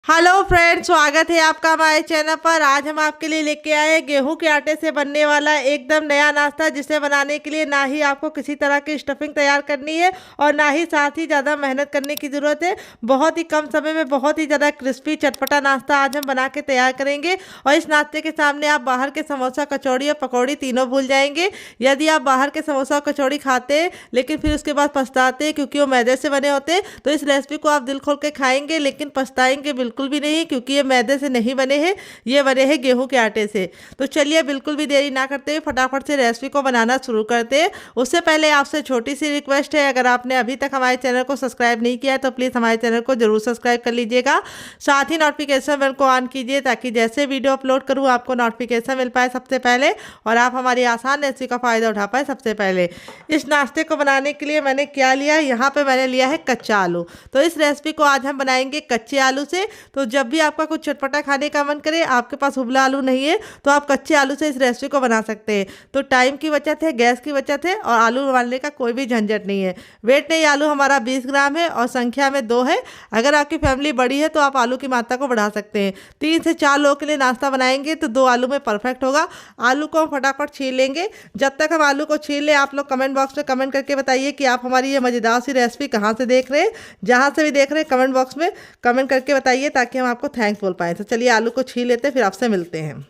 Hello friends, स्वागत है आपका हमारे चैनल पर। आज हम आपके लिए लेके आए हैं गेहूं के आटे से बनने वाला एकदम नया नाश्ता, जिसे बनाने के लिए ना ही आपको किसी तरह की स्टफिंग तैयार करनी है और ना ही साथ ही ज़्यादा मेहनत करने की ज़रूरत है। बहुत ही कम समय में बहुत ही ज़्यादा क्रिस्पी चटपटा नाश्ता आज हम बना के तैयार करेंगे। और इस नाश्ते के सामने आप बाहर के समोसा, कचौड़ी और पकौड़ी तीनों भूल जाएंगे। यदि आप बाहर के समोसा और कचौड़ी खाते हैं लेकिन फिर उसके बाद पछताते हैं क्योंकि वो मैदे से बने होते हैं, तो इस रेसिपी को आप दिल खोल के खाएंगे लेकिन पछताएंगे बिल्कुल भी नहीं, क्योंकि ये मैदे से नहीं बने हैं, ये बने हैं गेहूं के आटे से। तो चलिए बिल्कुल भी देरी ना करते हुए फटाफट से रेसिपी को बनाना शुरू करते हैं। उससे पहले आपसे छोटी सी रिक्वेस्ट है, अगर आपने अभी तक हमारे चैनल को सब्सक्राइब नहीं किया है तो प्लीज़ हमारे चैनल को जरूर सब्सक्राइब कर लीजिएगा। साथ ही नोटिफिकेशन बेल को ऑन कीजिए ताकि जैसे वीडियो अपलोड करूँ आपको नोटिफिकेशन मिल पाए सबसे पहले और आप हमारी आसान रेसिपी का फ़ायदा उठा पाए सबसे पहले। इस नाश्ते को बनाने के लिए मैंने क्या लिया है, यहाँ पे मैंने लिया है कच्चा आलू। तो इस रेसिपी को आज हम बनाएंगे कच्चे आलू से। तो जब भी आपका कुछ चटपटा खाने का मन करे, आपके पास उबला आलू नहीं है, तो आप कच्चे आलू से इस रेसिपी को बना सकते हैं। तो टाइम की बचत है, गैस की बचत है और आलू उबालने का कोई भी झंझट नहीं है। वेट नहीं, आलू हमारा 20 ग्राम है और संख्या में 2 है। अगर आपकी फैमिली बड़ी है तो आप आलू की मात्रा को बढ़ा सकते हैं। 3 से 4 लोगों के लिए नाश्ता बनाएंगे तो 2 आलू में परफेक्ट होगा। आलू को हम फटाफट छील लेंगे। जब तक हम आलू को छील लें, आप लोग कमेंट बॉक्स में कमेंट करके बताइए कि आप हमारी ये मज़ेदार सी रेसिपी कहाँ से देख रहे हैं। जहाँ से भी देख रहे हैं कमेंट बॉक्स में कमेंट करके बताइए ताकि हम आपको थैंक्स बोल पाएँ। तो चलिए आलू को छील लेते हैं, फिर आपसे मिलते हैं।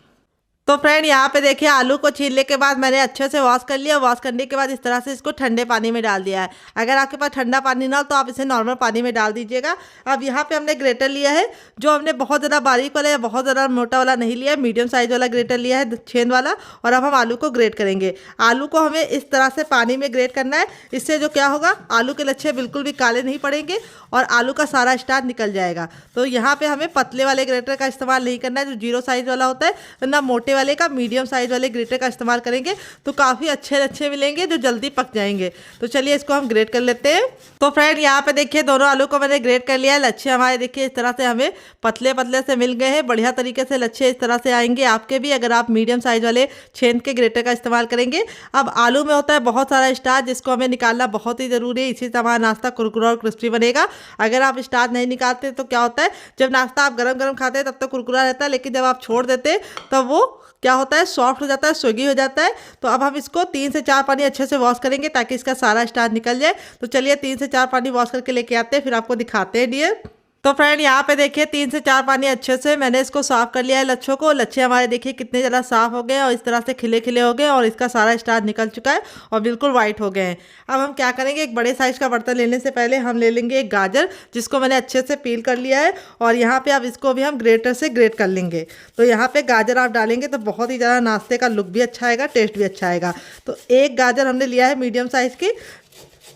तो फ्रेंड, यहाँ पे देखिए आलू को छीलने के बाद मैंने अच्छे से वॉश कर लिया। वॉश करने के बाद इस तरह से इसको ठंडे पानी में डाल दिया है। अगर आपके पास ठंडा पानी ना हो तो आप इसे नॉर्मल पानी में डाल दीजिएगा। अब यहाँ पे हमने ग्रेटर लिया है, जो हमने बहुत ज़्यादा बारीक वाला या बहुत ज़्यादा मोटा वाला नहीं लिया है, मीडियम साइज वाला ग्रेटर लिया है, छेद वाला। और अब हम आलू को ग्रेट करेंगे। आलू को हमें इस तरह से पानी में ग्रेट करना है। इससे जो क्या होगा, आलू के लच्छे बिल्कुल भी काले नहीं पड़ेंगे और आलू का सारा स्टार्च निकल जाएगा। तो यहाँ पे हमें पतले वाले ग्रेटर का इस्तेमाल नहीं करना है जो 0 साइज वाला होता है, ना मोटे वाले का, मीडियम साइज वाले ग्रेटर का इस्तेमाल करेंगे तो काफ़ी अच्छे लच्छे मिलेंगे जो जल्दी पक जाएंगे। तो चलिए इसको हम ग्रेट कर लेते हैं। तो फ्रेंड, यहाँ पे देखिए दोनों आलू को मैंने ग्रेट कर लिया है। लच्छे हमारे देखिए इस तरह से हमें पतले पतले से मिल गए हैं। बढ़िया तरीके से लच्छे इस तरह से आएंगे आपके भी, अगर आप मीडियम साइज वाले छेद के ग्रेटर का इस्तेमाल करेंगे। अब आलू में होता है बहुत सारा स्टार्च, जिसको हमें निकालना बहुत ही ज़रूरी है। इसी से हमारा नाश्ता कुरकुरा और क्रिस्पी बनेगा। अगर आप स्टार्च नहीं निकालते तो क्या होता है, जब नाश्ता आप गरम गरम खाते हैं तब तो कुरकुरा रहता है, लेकिन जब आप छोड़ देते तब वो क्या होता है, सॉफ्ट हो जाता है, सोगी हो जाता है। तो अब हम इसको 3 से 4 पानी अच्छे से वॉश करेंगे ताकि इसका सारा स्टार्च निकल जाए। तो चलिए 3 से 4 पानी वॉश करके लेके आते हैं, फिर आपको दिखाते हैं डियर। तो फ्रेंड, यहाँ पे देखिए 3 से 4 पानी अच्छे से मैंने इसको साफ कर लिया है लच्छों को। लच्छे हमारे देखिए कितने ज़्यादा साफ हो गए हैं और इस तरह से खिले खिले हो गए और इसका सारा स्टार्च निकल चुका है और बिल्कुल वाइट हो गए हैं। अब हम क्या करेंगे, एक बड़े साइज का बर्तन लेने से पहले हम ले लेंगे एक गाजर, जिसको मैंने अच्छे से पील कर लिया है। और यहाँ पे अब इसको भी हम ग्रेटर से ग्रेट कर लेंगे। तो यहाँ पे गाजर आप डालेंगे तो बहुत ही ज़्यादा नाश्ते का लुक भी अच्छा आएगा, टेस्ट भी अच्छा आएगा। तो एक गाजर हमने लिया है मीडियम साइज़ की।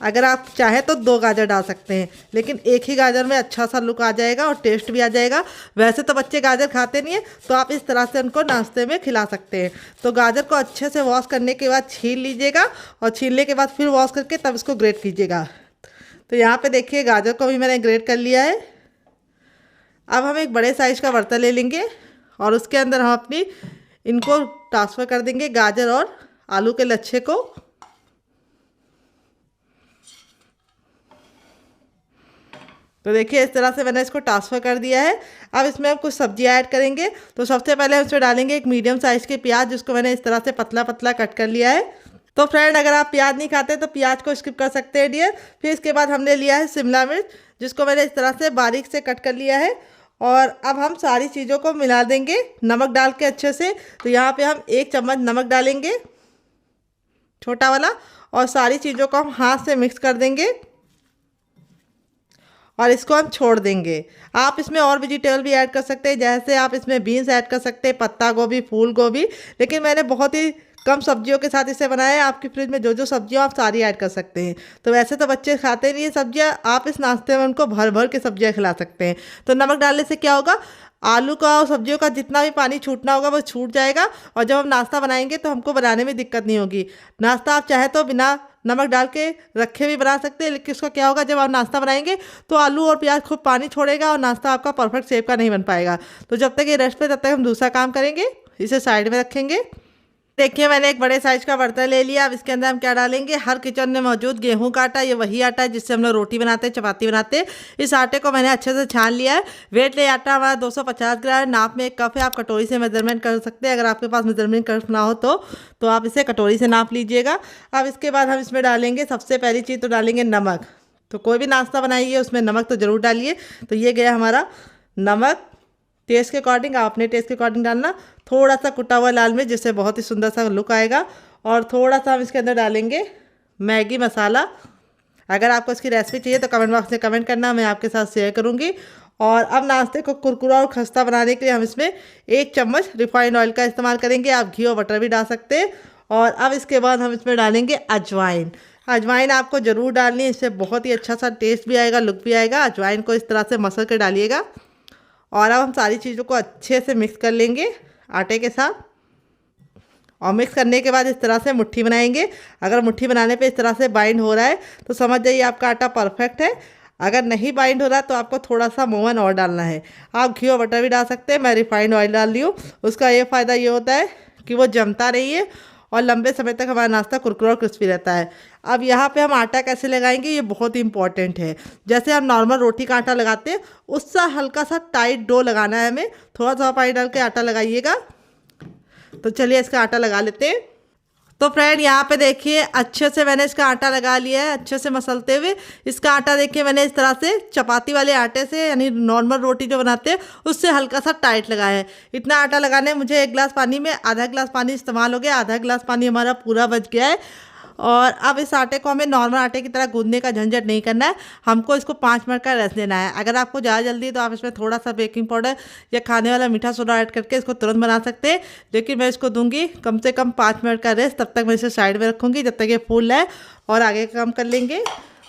अगर आप चाहें तो 2 गाजर डाल सकते हैं, लेकिन एक ही गाजर में अच्छा सा लुक आ जाएगा और टेस्ट भी आ जाएगा। वैसे तो बच्चे गाजर खाते नहीं है, तो आप इस तरह से उनको नाश्ते में खिला सकते हैं। तो गाजर को अच्छे से वॉश करने के बाद छील लीजिएगा और छीलने के बाद फिर वॉश करके तब इसको ग्रेट कीजिएगा। तो यहाँ पे देखिए गाजर को भी मैंने ग्रेट कर लिया है। अब हम एक बड़े साइज़ का बर्तन ले लेंगे और उसके अंदर हम अपनी इनको ट्रांसफ़र कर देंगे, गाजर और आलू के लच्छे को। तो देखिए इस तरह से मैंने इसको ट्रांसफ़र कर दिया है। अब इसमें हम कुछ सब्जी ऐड करेंगे। तो सबसे पहले हम इसमें डालेंगे एक मीडियम साइज़ के प्याज, जिसको मैंने इस तरह से पतला पतला कट कर लिया है। तो फ्रेंड, अगर आप प्याज नहीं खाते तो प्याज को स्किप कर सकते हैं डियर। फिर इसके बाद हमने लिया है शिमला मिर्च, जिसको मैंने इस तरह से बारीक से कट कर लिया है। और अब हम सारी चीज़ों को मिला देंगे नमक डाल के अच्छे से। तो यहाँ पे हम 1 चम्मच नमक डालेंगे, छोटा वाला, और सारी चीज़ों को हम हाथ से मिक्स कर देंगे और इसको हम छोड़ देंगे। आप इसमें और वेजिटेबल भी ऐड कर सकते हैं, जैसे आप इसमें बीन्स ऐड कर सकते हैं, पत्ता गोभी, फूल गोभी, लेकिन मैंने बहुत ही कम सब्जियों के साथ इसे बनाया है। आपकी फ्रिज में जो जो सब्जियाँ आप सारी ऐड कर सकते हैं। तो वैसे तो बच्चे खाते नहीं है सब्जियाँ, आप इस नाश्ते में उनको भर भर के सब्जियाँ खिला सकते हैं। तो नमक डालने से क्या होगा, आलू का और सब्जियों का जितना भी पानी छूटना होगा वो छूट जाएगा और जब हम नाश्ता बनाएंगे तो हमको बनाने में दिक्कत नहीं होगी। नाश्ता आप चाहे तो बिना नमक डाल के रखे भी बना सकते हैं, लेकिन इसका क्या होगा, जब आप नाश्ता बनाएंगे तो आलू और प्याज खूब पानी छोड़ेगा और नाश्ता आपका परफेक्ट शेप का नहीं बन पाएगा। तो जब तक ये रेस्ट पे तब तक हम दूसरा काम करेंगे, इसे साइड में रखेंगे। देखिए मैंने एक बड़े साइज का बर्तन ले लिया। अब इसके अंदर हम क्या डालेंगे, हर किचन में मौजूद गेहूं का आटा, ये वही आटा है जिससे हम लोग रोटी बनाते हैं, चपाती बनाते हैं। इस आटे को मैंने अच्छे से छान लिया है। वेट ले आटा हमारा 250 ग्राम है, नाप में 1 कप है। आप कटोरी से मेजरमेंट कर सकते हैं, अगर आपके पास मेजरमेंट कप ना हो तो आप इसे कटोरी से नाप लीजिएगा। अब इसके बाद हम इसमें डालेंगे, सबसे पहली चीज़ तो डालेंगे नमक। तो कोई भी नाश्ता बनाइए उसमें नमक तो ज़रूर डालिए। तो ये गया हमारा नमक, टेस्ट के अकॉर्डिंग, आप अपने टेस्ट के अकॉर्डिंग डालना। थोड़ा सा कुटा हुआ लाल मिर्च, जिससे बहुत ही सुंदर सा लुक आएगा। और थोड़ा सा हम इसके अंदर डालेंगे मैगी मसाला। अगर आपको इसकी रेसिपी चाहिए तो कमेंट बॉक्स में कमेंट करना, मैं आपके साथ शेयर करूंगी। और अब नाश्ते को कुरकुरा और खस्ता बनाने के लिए हम इसमें 1 चम्मच रिफाइंड ऑयल का इस्तेमाल करेंगे। आप घी और बटर भी डाल सकते हैं। और अब इसके बाद हम इसमें डालेंगे अजवाइन। अजवाइन आपको ज़रूर डालनी है, इससे बहुत ही अच्छा सा टेस्ट भी आएगा, लुक भी आएगा। अजवाइन को इस तरह से मसल कर डालिएगा। और अब हम सारी चीज़ों को अच्छे से मिक्स कर लेंगे आटे के साथ। और मिक्स करने के बाद इस तरह से मुट्ठी बनाएंगे। अगर मुट्ठी बनाने पे इस तरह से बाइंड हो रहा है तो समझ जाइए आपका आटा परफेक्ट है। अगर नहीं बाइंड हो रहा तो आपको थोड़ा सा मोवन और डालना है। आप घी और बटर भी डाल सकते हैं, मैं रिफाइंड ऑयल डाल रही हूँ। उसका ये फ़ायदा ये होता है कि वो जमता रही है और लंबे समय तक हमारा नाश्ता कुरकुरा और क्रिस्पी रहता है। अब यहाँ पे हम आटा कैसे लगाएंगे ये बहुत ही इंपॉर्टेंट है। जैसे हम नॉर्मल रोटी का आटा लगाते हैं उससे हल्का सा टाइट डो लगाना है हमें। थोड़ा सा पानी डाल के आटा लगाइएगा। तो चलिए इसका आटा लगा लेते हैं। तो फ्रेंड यहाँ पे देखिए अच्छे से मैंने इसका आटा लगा लिया है, अच्छे से मसलते हुए। इसका आटा देखिए मैंने इस तरह से चपाती वाले आटे से, यानी नॉर्मल रोटी जो बनाते हैं उससे हल्का सा टाइट लगाया है। इतना आटा लगाने मुझे 1 गिलास पानी में आधा गिलास पानी इस्तेमाल हो गया। आधा गिलास पानी हमारा पूरा बच गया है। और अब इस आटे को हमें नॉर्मल आटे की तरह गूंदने का झंझट नहीं करना है, हमको इसको 5 मिनट का रेस्ट देना है। अगर आपको ज़्यादा जल्दी है तो आप इसमें थोड़ा सा बेकिंग पाउडर या खाने वाला मीठा सोडा ऐड करके इसको तुरंत बना सकते हैं। लेकिन मैं इसको दूंगी कम से कम 5 मिनट का रेस्ट। तब तक मैं इसे साइड में रखूँगी जब तक ये फूल है और आगे का काम कर लेंगे।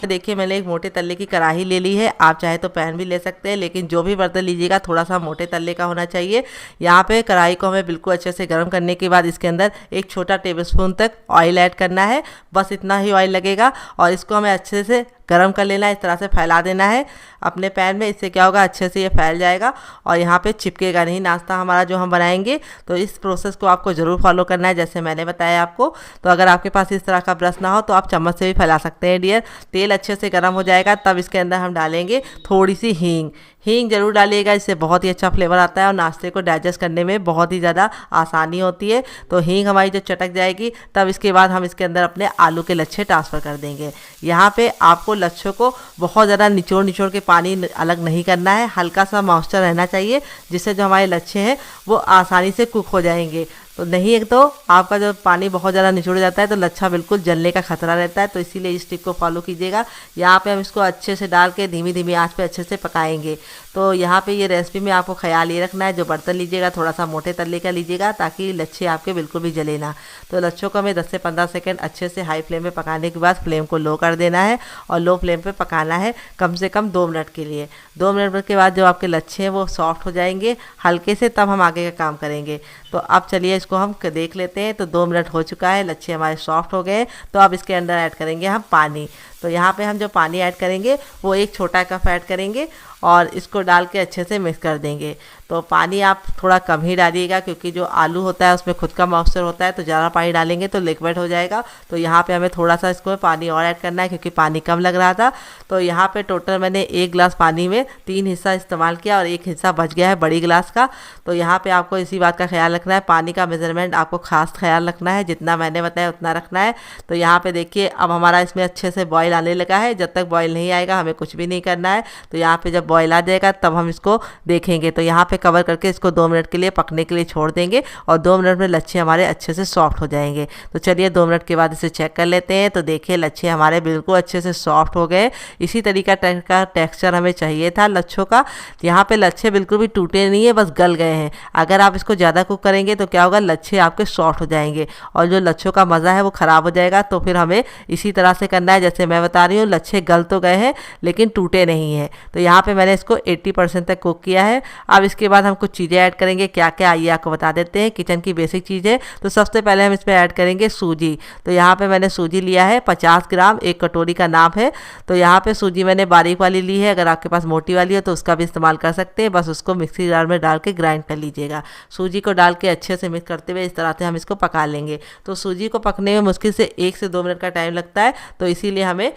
देखिए मैंने एक मोटे तल्ले की कढ़ाई ले ली है। आप चाहे तो पैन भी ले सकते हैं, लेकिन जो भी बर्तन लीजिएगा थोड़ा सा मोटे तल्ले का होना चाहिए। यहाँ पे कढ़ाई को हमें बिल्कुल अच्छे से गर्म करने के बाद इसके अंदर 1 छोटा टेबलस्पून तक ऑयल ऐड करना है। बस इतना ही ऑयल लगेगा और इसको हमें अच्छे से गरम कर लेना है। इस तरह से फैला देना है अपने पैन में। इससे क्या होगा, अच्छे से ये फैल जाएगा और यहाँ पे चिपकेगा नहीं नाश्ता हमारा जो हम बनाएंगे। तो इस प्रोसेस को आपको ज़रूर फॉलो करना है जैसे मैंने बताया आपको। तो अगर आपके पास इस तरह का ब्रश ना हो तो आप चम्मच से भी फैला सकते हैं डियर। तेल अच्छे से गर्म हो जाएगा तब इसके अंदर हम डालेंगे थोड़ी सी हींग। हींग जरूर डालिएगा, इससे बहुत ही अच्छा फ्लेवर आता है और नाश्ते को डाइजेस्ट करने में बहुत ही ज़्यादा आसानी होती है। तो हींग हमारी जो चटक जाएगी तब इसके बाद हम इसके अंदर अपने आलू के लच्छे ट्रांसफ़र कर देंगे। यहाँ पे आपको लच्छों को बहुत ज़्यादा निचोड़ के पानी अलग नहीं करना है, हल्का सा मॉइस्चर रहना चाहिए जिससे जो हमारे लच्छे हैं वो आसानी से कुक हो जाएंगे। तो नहीं, एक तो आपका जो पानी बहुत ज़्यादा निचोड़ जाता है तो लच्छा बिल्कुल जलने का खतरा रहता है। तो इसीलिए इस टिप को फॉलो कीजिएगा। यहाँ पे हम इसको अच्छे से डाल के धीमी धीमी आंच पे अच्छे से पकाएंगे। तो यहाँ पे ये रेसिपी में आपको ख्याल ये रखना है, जो बर्तन लीजिएगा थोड़ा सा मोटे तल्ले का लीजिएगा ताकि लच्छे आपके बिल्कुल भी जले ना। तो लच्छों को हमें 10 से 15 सेकेंड अच्छे से हाई फ्लेम में पकाने के बाद फ्लेम को लो कर देना है और लो फ्लेम पर पकाना है कम से कम 2 मिनट के लिए। 2 मिनट के बाद जो आपके लच्छे हैं वो सॉफ्ट हो जाएंगे हल्के से, तब हम आगे का काम करेंगे। तो अब चलिए इसको हम देख लेते हैं। तो 2 मिनट हो चुका है, लच्छे हमारे सॉफ्ट हो गए। तो अब इसके अंदर ऐड करेंगे हम पानी। तो यहाँ पे हम जो पानी ऐड करेंगे वो 1 छोटा कप ऐड करेंगे और इसको डाल के अच्छे से मिक्स कर देंगे। तो पानी आप थोड़ा कम ही डालिएगा क्योंकि जो आलू होता है उसमें खुद का मॉइस्चर होता है, तो ज़्यादा पानी डालेंगे तो लिक्विड हो जाएगा। तो यहाँ पे हमें थोड़ा सा इसको पानी और ऐड करना है क्योंकि पानी कम लग रहा था। तो यहाँ पे टोटल मैंने 1 गिलास पानी में 3 हिस्सा इस्तेमाल किया और 1 हिस्सा बच गया है बड़ी गिलास का। तो यहाँ पे आपको इसी बात का ख्याल रखना है, पानी का मेजरमेंट आपको खास ख्याल रखना है, जितना मैंने बताया उतना रखना है। तो यहाँ पे देखिए अब हमारा इसमें अच्छे से बॉयल आने लगा है। जब तक बॉयल नहीं आएगा हमें कुछ भी नहीं करना है। तो यहाँ पे जब बॉयल आ जाएगा तब हम इसको देखेंगे। तो यहाँ पे कवर करके इसको 2 मिनट के लिए पकने के लिए छोड़ देंगे और 2 मिनट में लच्छे हमारे अच्छे से सॉफ्ट हो जाएंगे। तो चलिए 2 मिनट के बाद इसे चेक कर लेते हैं। तो देखिए लच्छे हमारे बिल्कुल अच्छे से सॉफ्ट हो गए। इसी तरीका का टेक्सचर हमें चाहिए था लच्छों का। यहाँ पे लच्छे बिल्कुल भी टूटे नहीं है, बस गल गए हैं। अगर आप इसको ज़्यादा कुक करेंगे तो क्या होगा, लच्छे आपके सॉफ्ट हो जाएंगे और जो लच्छों का मज़ा है वो ख़राब हो जाएगा। तो फिर हमें इसी तरह से करना है जैसे मैं बता रही हूँ लच्छे गल तो गए हैं लेकिन टूटे नहीं हैं। तो यहाँ पे मैंने इसको 80% तक कुक किया है। अब इसके बाद हम कुछ चीज़ें ऐड करेंगे, क्या क्या आइए आपको बता देते हैं। किचन की बेसिक चीज़ें, तो सबसे पहले हम इसमें ऐड करेंगे सूजी। तो यहाँ पे मैंने सूजी लिया है 50 ग्राम, 1 कटोरी का नाप है। तो यहाँ पे सूजी मैंने बारीक वाली ली है, अगर आपके पास मोटी वाली हो तो उसका भी इस्तेमाल कर सकते हैं। बस उसको मिक्सी जार में डाल के ग्राइंड कर लीजिएगा। सूजी को डाल के अच्छे से मिक्स करते हुए इस तरह से हम इसको पका लेंगे। तो सूजी को पकने में मुश्किल से 1 से 2 मिनट का टाइम लगता है, तो इसीलिए हमें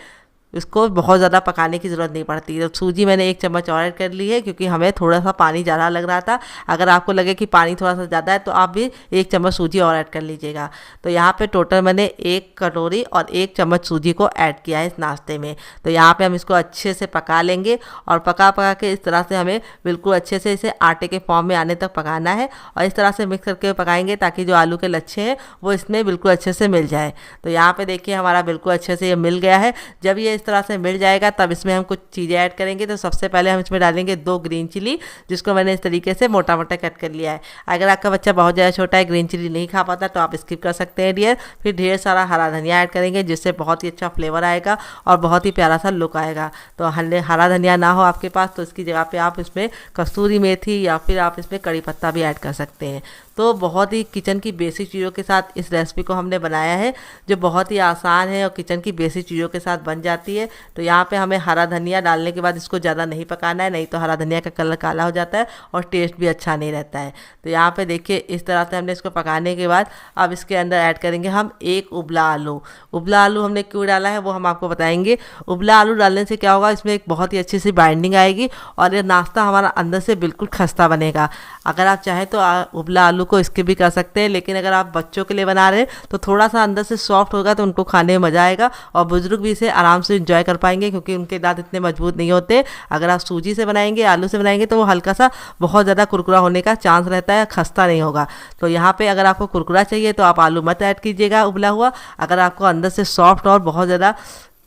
इसको बहुत ज़्यादा पकाने की ज़रूरत नहीं पड़ती। तो सूजी मैंने 1 चम्मच और ऐड कर ली है क्योंकि हमें थोड़ा सा पानी ज़्यादा लग रहा था। अगर आपको लगे कि पानी थोड़ा सा ज़्यादा है तो आप भी 1 चम्मच सूजी और ऐड कर लीजिएगा। तो यहाँ पे टोटल मैंने 1 कटोरी और 1 चम्मच सूजी को ऐड किया है इस नाश्ते में। तो यहाँ पे हम इसको अच्छे से पका लेंगे और पका के इस तरह से हमें बिल्कुल अच्छे से इसे आटे के फॉर्म में आने तक पकाना है और इस तरह से मिक्स करके पकाएंगे ताकि जो आलू के लच्छे हैं वो इसमें बिल्कुल अच्छे से मिल जाए। तो यहाँ पे देखिए हमारा बिल्कुल अच्छे से ये मिल गया है। जब ये इस तरह से मिल जाएगा तब इसमें हम कुछ चीज़ें ऐड करेंगे। तो सबसे पहले हम इसमें डालेंगे 2 ग्रीन चिली, जिसको मैंने इस तरीके से मोटा मोटा कट कर लिया है। अगर आपका बच्चा बहुत ज़्यादा छोटा है, ग्रीन चिली नहीं खा पाता, तो आप स्किप कर सकते हैं डियर। फिर ढेर सारा हरा धनिया ऐड करेंगे जिससे बहुत ही अच्छा फ्लेवर आएगा और बहुत ही प्यारा सा लुक आएगा। तो हरा धनिया ना हो आपके पास तो इसकी जगह पे आप इसमें कसूरी मेथी या फिर आप इसमें कड़ी पत्ता भी ऐड कर सकते हैं। तो बहुत ही किचन की बेसिक चीज़ों के साथ इस रेसिपी को हमने बनाया है जो बहुत ही आसान है और किचन की बेसिक चीज़ों के साथ बन जाती है। तो यहाँ पे हमें हरा धनिया डालने के बाद इसको ज़्यादा नहीं पकाना है, नहीं तो हरा धनिया का कलर काला हो जाता है और टेस्ट भी अच्छा नहीं रहता है। तो यहाँ पे देखिए इस तरह से हमने इसको पकाने के बाद अब इसके अंदर ऐड करेंगे हम 1 उबला आलू। उबला आलू हमने क्यों डाला है वो हम आपको बताएंगे। उबला आलू डालने से क्या होगा, इसमें एक बहुत ही अच्छी सी बाइंडिंग आएगी और ये नाश्ता हमारा अंदर से बिल्कुल खस्ता बनेगा। अगर आप चाहें तो उबला आलू को स्किप भी कर सकते हैं, लेकिन अगर आप बच्चों के लिए बना रहे हैं तो थोड़ा सा अंदर से सॉफ्ट होगा तो उनको खाने में मज़ा आएगा और बुजुर्ग भी इसे आराम से एंजॉय कर पाएंगे क्योंकि उनके दांत इतने मजबूत नहीं होते। अगर आप सूजी से बनाएंगे, आलू से बनाएंगे तो वो हल्का सा बहुत ज़्यादा कुरकुरा होने का चांस रहता है, खस्ता नहीं होगा। तो यहाँ पे अगर आपको कुरकुरा चाहिए तो आप आलू मत ऐड कीजिएगा उबला हुआ। अगर आपको अंदर से सॉफ्ट और बहुत ज़्यादा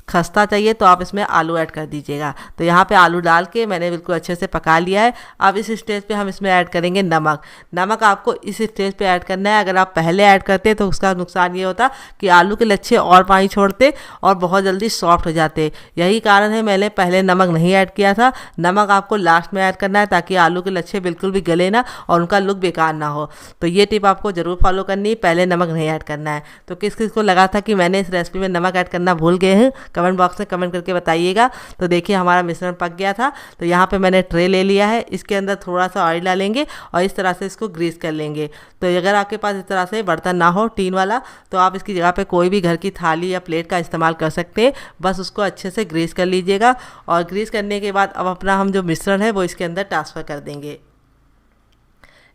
खस्ता चाहिए तो आप इसमें आलू ऐड कर दीजिएगा। तो यहाँ पे आलू डाल के मैंने बिल्कुल अच्छे से पका लिया है। अब इस स्टेज पे हम इसमें ऐड करेंगे नमक। नमक आपको इस स्टेज पे ऐड करना है। अगर आप पहले ऐड करते तो उसका नुकसान ये होता कि आलू के लच्छे और पानी छोड़ते और बहुत जल्दी सॉफ्ट हो जाते। यही कारण है मैंने पहले नमक नहीं ऐड किया था। नमक आपको लास्ट में ऐड करना है ताकि आलू के लच्छे बिल्कुल भी गले ना और उनका लुक बेकार ना हो। तो ये टिप आपको ज़रूर फॉलो करनी है, पहले नमक नहीं ऐड करना है। तो किस किस को लगा था कि मैंने इस रेसिपी में नमक ऐड करना भूल गए हैं, कमेंट बॉक्स में कमेंट करके बताइएगा। तो देखिए हमारा मिश्रण पक गया था। तो यहाँ पे मैंने ट्रे ले लिया है, इसके अंदर थोड़ा सा ऑयल डालेंगे और इस तरह से इसको ग्रीस कर लेंगे। तो अगर आपके पास इस तरह से बर्तन ना हो टीन वाला तो आप इसकी जगह पे कोई भी घर की थाली या प्लेट का इस्तेमाल कर सकते हैं। बस उसको अच्छे से ग्रीस कर लीजिएगा और ग्रीस करने के बाद अब अपना हम जो मिश्रण है वो इसके अंदर ट्रांसफ़र कर देंगे।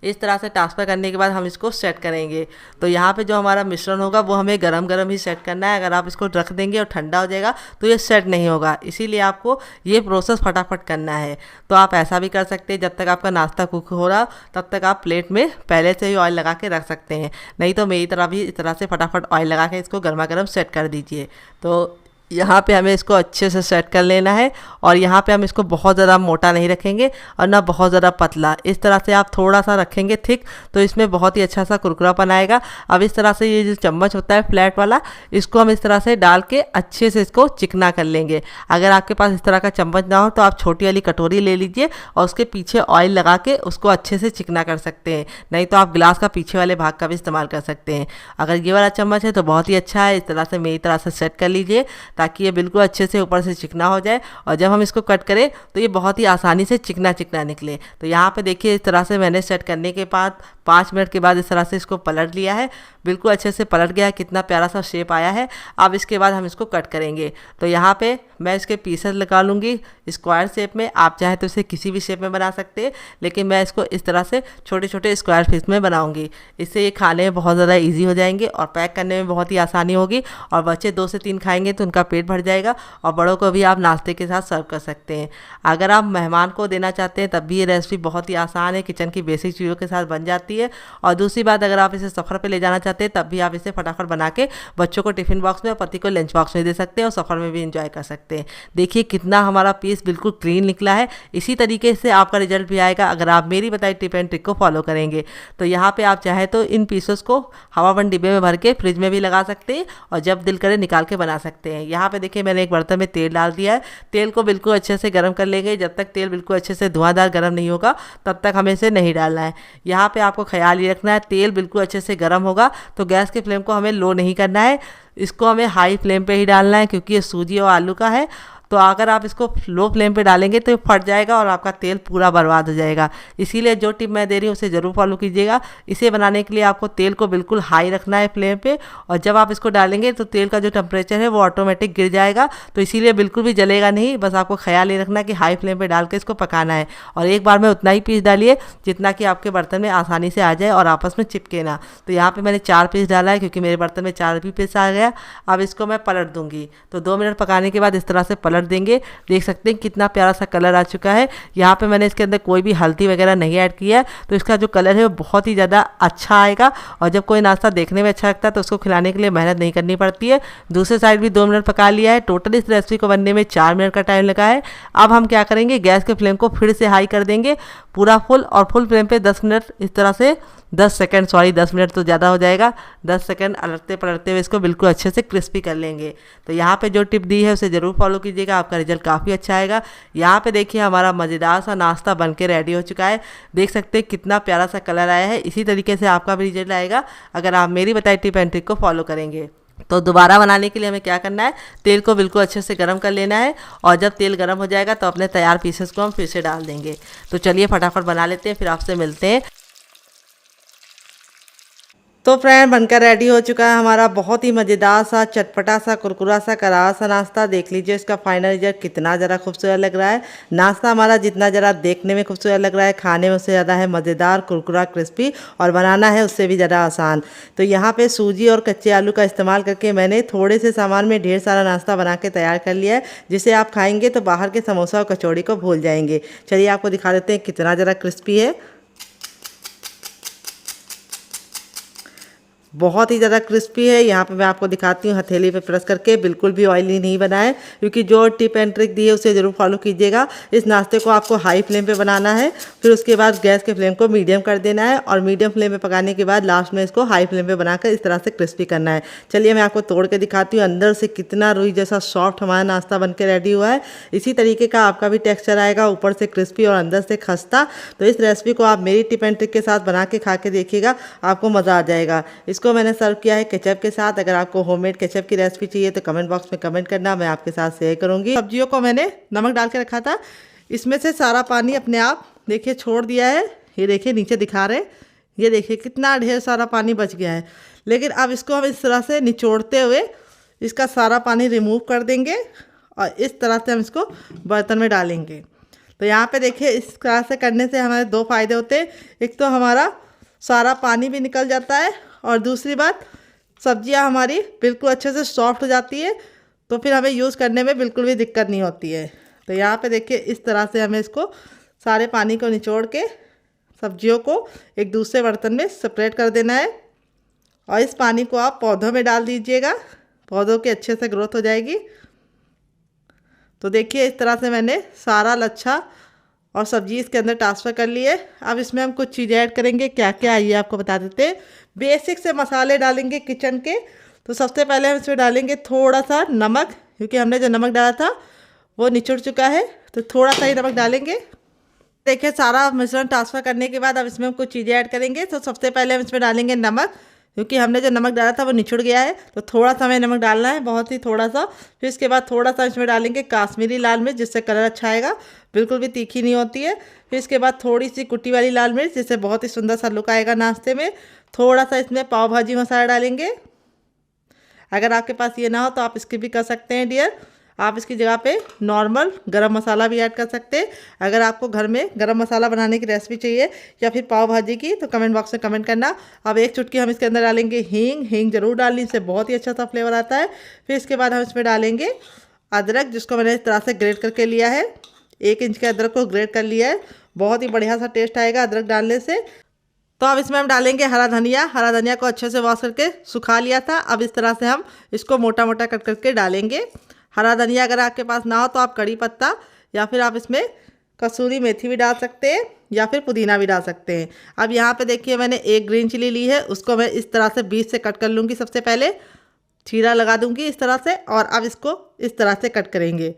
इस तरह से ट्रांसफ़र करने के बाद हम इसको सेट करेंगे। तो यहाँ पे जो हमारा मिश्रण होगा वो हमें गरम गरम ही सेट करना है। अगर आप इसको रख देंगे और ठंडा हो जाएगा तो ये सेट नहीं होगा, इसीलिए आपको ये प्रोसेस फटाफट करना है। तो आप ऐसा भी कर सकते हैं, जब तक आपका नाश्ता कुक हो रहा तब तक आप प्लेट में पहले से ही ऑयल लगा के रख सकते हैं। नहीं तो मेरी तरह भी इस तरह से फटाफट ऑयल लगा के इसको गर्मा गर्म सेट कर दीजिए। तो यहाँ पे हमें इसको अच्छे से सेट कर लेना है और यहाँ पे हम इसको बहुत ज़्यादा मोटा नहीं रखेंगे और ना बहुत ज़्यादा पतला। इस तरह से आप थोड़ा सा रखेंगे थिक तो इसमें बहुत ही अच्छा सा कुरकुरापन आएगा। अब इस तरह से ये जो चम्मच होता है फ्लैट वाला, इसको हम इस तरह से डाल के अच्छे से इसको चिकना कर लेंगे। अगर आपके पास इस तरह का चम्मच ना हो तो आप छोटी वाली कटोरी ले लीजिए और उसके पीछे ऑयल लगा के उसको अच्छे से चिकना कर सकते हैं। नहीं तो आप गिलास का पीछे वाले भाग का भी इस्तेमाल कर सकते हैं। अगर ये वाला चम्मच है तो बहुत ही अच्छा है। इस तरह से मेरी तरह से सेट कर लीजिए ताकि ये बिल्कुल अच्छे से ऊपर से चिकना हो जाए और जब हम इसको कट करें तो ये बहुत ही आसानी से चिकना चिकना निकले। तो यहाँ पे देखिए इस तरह से मैंने सेट करने के बाद 5 मिनट के बाद इस तरह से इसको पलट लिया है। बिल्कुल अच्छे से पलट गया है, कितना प्यारा सा शेप आया है। अब इसके बाद हम इसको कट करेंगे। तो यहाँ पे मैं इसके पीसेस लगा लूँगी स्क्वायर शेप में। आप चाहे तो इसे किसी भी शेप में बना सकते हैं, लेकिन मैं इसको इस तरह से छोटे छोटे स्क्वायर पीस में बनाऊँगी। इससे ये खाने में बहुत ज़्यादा ईजी हो जाएंगे और पैक करने में बहुत ही आसानी होगी और बच्चे 2 से 3 खाएंगे तो उनका पेट भर जाएगा और बड़ों को भी आप नाश्ते के साथ सर्व कर सकते हैं। अगर आप मेहमान को देना चाहते हैं तब भी ये रेसिपी बहुत ही आसान है, किचन की बेसिक चीज़ों के साथ बन जाती है। लिए। और दूसरी बात, अगर आप इसे सफ़र पे ले जाना चाहते हैं तब भी आप इसे फटाफट बना के बच्चों को टिफ़िन बॉक्स में और पति को लंच बॉक्स में दे सकते हैं और सफ़र में भी इंजॉय कर सकते हैं। देखिए कितना हमारा पीस बिल्कुल क्लीन निकला है। इसी तरीके से आपका रिजल्ट भी आएगा अगर आप मेरी बताई टिप एंड ट्रिक को फॉलो करेंगे। तो यहाँ पे आप चाहे तो इन पीसेस को हवाबंद डिब्बे में भर के फ्रिज में भी लगा सकते हैं और जब दिल करे निकाल के बना सकते हैं। यहाँ पे देखिए मैंने एक बर्तन में तेल डाल दिया है। तेल को बिल्कुल अच्छे से गर्म कर लेंगे। जब तक तेल बिल्कुल अच्छे से धुआंधार गर्म नहीं होगा तब तक हमें इसे नहीं डालना है। यहाँ पे आपको ख्याल ये रखना है, तेल बिल्कुल अच्छे से गर्म होगा तो गैस की फ्लेम को हमें लो नहीं करना है, इसको हमें हाई फ्लेम पे ही डालना है क्योंकि ये सूजी और आलू का है। तो अगर आप इसको लो फ्लेम पे डालेंगे तो ये फट जाएगा और आपका तेल पूरा बर्बाद हो जाएगा। इसीलिए जो टिप मैं दे रही हूँ उसे ज़रूर फॉलो कीजिएगा। इसे बनाने के लिए आपको तेल को बिल्कुल हाई रखना है फ्लेम पे, और जब आप इसको डालेंगे तो तेल का जो टेम्परेचर है वो ऑटोमेटिक गिर जाएगा। तो इसीलिए बिल्कुल भी जलेगा नहीं, बस आपको ख्याल ये रखना कि हाई फ्लेम पर डाल के इसको पकाना है। और एक बार में उतना ही पीस डालिए जितना कि आपके बर्तन में आसानी से आ जाए और आपस में चिपके ना। तो यहाँ पर मैंने 4 पीस डाला है क्योंकि मेरे बर्तन में 4 भी पीस आ गया। अब इसको मैं पलट दूँगी। तो 2 मिनट पकाने के बाद इस तरह से पलट देंगे। देख सकते हैं कितना प्यारा सा कलर आ चुका है। यहाँ पे मैंने इसके अंदर कोई भी हल्दी वगैरह नहीं ऐड किया है तो इसका जो कलर है वो बहुत ही ज़्यादा अच्छा आएगा। और जब कोई नाश्ता देखने में अच्छा लगता है तो उसको खिलाने के लिए मेहनत नहीं करनी पड़ती है। दूसरे साइड भी 2 मिनट पका लिया है। टोटल इस रेसिपी को बनने में 4 मिनट का टाइम लगा है। अब हम क्या करेंगे, गैस के फ्लेम को फिर से हाई कर देंगे पूरा फुल, और फुल फ्लेम पे 10 मिनट इस तरह से 10 सेकंड, सॉरी 10 मिनट तो ज़्यादा हो जाएगा, 10 सेकंड अलटते पलटते हुए इसको बिल्कुल अच्छे से क्रिस्पी कर लेंगे। तो यहाँ पे जो टिप दी है उसे ज़रूर फॉलो कीजिएगा, आपका रिजल्ट काफ़ी अच्छा आएगा। यहाँ पे देखिए हमारा मज़ेदार सा नाश्ता बन के रेडी हो चुका है। देख सकते हैं कितना प्यारा सा कलर आया है। इसी तरीके से आपका भी रिजल्ट आएगा अगर आप मेरी बताई टिप एंड ट्रिक को फॉलो करेंगे। तो दोबारा बनाने के लिए हमें क्या करना है, तेल को बिल्कुल अच्छे से गर्म कर लेना है और जब तेल गर्म हो जाएगा तो अपने तैयार पीसेस को हम फिर से डाल देंगे। तो चलिए फटाफट बना लेते हैं, फिर आपसे मिलते हैं। तो फ्रेंड बनकर रेडी हो चुका है हमारा बहुत ही मज़ेदार सा चटपटा सा कुरकुरा सा करारा सा नाश्ता। देख लीजिए इसका फाइनल रिजल्ट कितना ज़रा खूबसूरत लग रहा है। नाश्ता हमारा जितना ज़रा देखने में खूबसूरत लग रहा है, खाने में उससे ज़्यादा है मज़ेदार, कुरकुरा, क्रिस्पी, और बनाना है उससे भी ज़्यादा आसान। तो यहाँ पे सूजी और कच्चे आलू का इस्तेमाल करके मैंने थोड़े से सामान में ढेर सारा नाश्ता बना के तैयार कर लिया है, जिसे आप खाएँगे तो बाहर के समोसा और कचौड़ी को भूल जाएंगे। चलिए आपको दिखा देते हैं कितना ज़रा क्रिस्पी है। बहुत ही ज़्यादा क्रिस्पी है। यहाँ पे मैं आपको दिखाती हूँ हथेली पे प्रेस करके, बिल्कुल भी ऑयली नहीं बना है। क्योंकि जो टिप एंड ट्रिक दी है उसे ज़रूर फॉलो कीजिएगा। इस नाश्ते को आपको हाई फ्लेम पे बनाना है, फिर उसके बाद गैस के फ्लेम को मीडियम कर देना है और मीडियम फ्लेम पे पकाने के बाद लास्ट में इसको हाई फ्लेम पे बनाकर इस तरह से क्रिस्पी करना है। चलिए मैं आपको तोड़ के दिखाती हूँ अंदर से कितना रुई जैसा सॉफ्ट हमारा नाश्ता बन के रेडी हुआ है। इसी तरीके का आपका भी टेक्स्चर आएगा, ऊपर से क्रिस्पी और अंदर से खस्ता। तो इस रेसिपी को आप मेरी टिप एंड ट्रिक के साथ बना के खा के देखिएगा, आपको मज़ा आ जाएगा। इसको मैंने सर्व किया है केचप के साथ। अगर आपको होममेड केचप की रेसिपी चाहिए तो कमेंट बॉक्स में कमेंट करना, मैं आपके साथ शेयर करूंगी। सब्जियों को मैंने नमक डाल के रखा था, इसमें से सारा पानी अपने आप देखिए छोड़ दिया है। ये देखिए नीचे दिखा रहे, ये देखिए कितना ढेर सारा पानी बच गया है। लेकिन अब इसको हम इस तरह से निचोड़ते हुए इसका सारा पानी रिमूव कर देंगे और इस तरह से हम इसको बर्तन में डालेंगे। तो यहाँ पे देखिए इस तरह से करने से हमारे 2 फ़ायदे होते हैं। एक तो हमारा सारा पानी भी निकल जाता है और दूसरी बात सब्जियां हमारी बिल्कुल अच्छे से सॉफ्ट हो जाती है, तो फिर हमें यूज़ करने में बिल्कुल भी दिक्कत नहीं होती है। तो यहाँ पे देखिए इस तरह से हमें इसको सारे पानी को निचोड़ के सब्जियों को एक दूसरे बर्तन में सेपरेट कर देना है और इस पानी को आप पौधों में डाल दीजिएगा, पौधों की अच्छे से ग्रोथ हो जाएगी। तो देखिए इस तरह से मैंने सारा लच्छा और सब्जी इसके अंदर ट्रांसफ़र कर लिए। अब इसमें हम कुछ चीज़ें ऐड करेंगे, क्या क्या आइए आपको बता देते हैं। बेसिक से मसाले डालेंगे किचन के। तो सबसे पहले हम इसमें डालेंगे थोड़ा सा नमक, क्योंकि हमने जो नमक डाला था वो निचुड़ चुका है, तो थोड़ा सा ही नमक डालेंगे। देखिए सारा मिश्रण ट्रांसफ़र करने के बाद अब इसमें हम कुछ चीज़ें ऐड करेंगे। तो सबसे पहले हम इसमें डालेंगे नमक, क्योंकि हमने जो नमक डाला था वो निचुड़ गया है, तो थोड़ा सा हमें नमक डालना है, बहुत ही थोड़ा सा। फिर इसके बाद थोड़ा सा इसमें डालेंगे काश्मीरी लाल मिर्च, जिससे कलर अच्छा आएगा, बिल्कुल भी तीखी नहीं होती है। फिर इसके बाद थोड़ी सी कुटी वाली लाल मिर्च, जिससे बहुत ही सुंदर सा लुक आएगा नाश्ते में। थोड़ा सा इसमें पाव भाजी मसाला डालेंगे। अगर आपके पास ये ना हो तो आप इसकी भी कर सकते हैं डियर। आप इसकी जगह पे नॉर्मल गरम मसाला भी ऐड कर सकते हैं। अगर आपको घर में गरम मसाला बनाने की रेसिपी चाहिए या फिर पाव भाजी की, तो कमेंट बॉक्स में कमेंट करना। अब 1 चुटकी हम इसके अंदर डालेंगे हींग ज़रूर डालनी, इससे बहुत ही अच्छा सा फ्लेवर आता है। फिर इसके बाद हम इसमें डालेंगे अदरक, जिसको मैंने इस तरह से ग्रेट करके लिया है। 1 इंच के अदरक को ग्रेट कर लिया है, बहुत ही बढ़िया सा टेस्ट आएगा अदरक डालने से। तो अब इसमें हम डालेंगे हरा धनिया। हरा धनिया को अच्छे से वॉश करके सुखा लिया था। अब इस तरह से हम इसको मोटा मोटा कट करके डालेंगे। हरा धनिया अगर आपके पास ना हो तो आप कड़ी पत्ता या फिर आप इसमें कसूरी मेथी भी डाल सकते हैं या फिर पुदीना भी डाल सकते हैं। अब यहाँ पे देखिए मैंने एक ग्रीन चिली ली है, उसको मैं इस तरह से बीच से कट कर लूँगी। सबसे पहले चीरा लगा दूँगी इस तरह से और अब इसको इस तरह से कट करेंगे।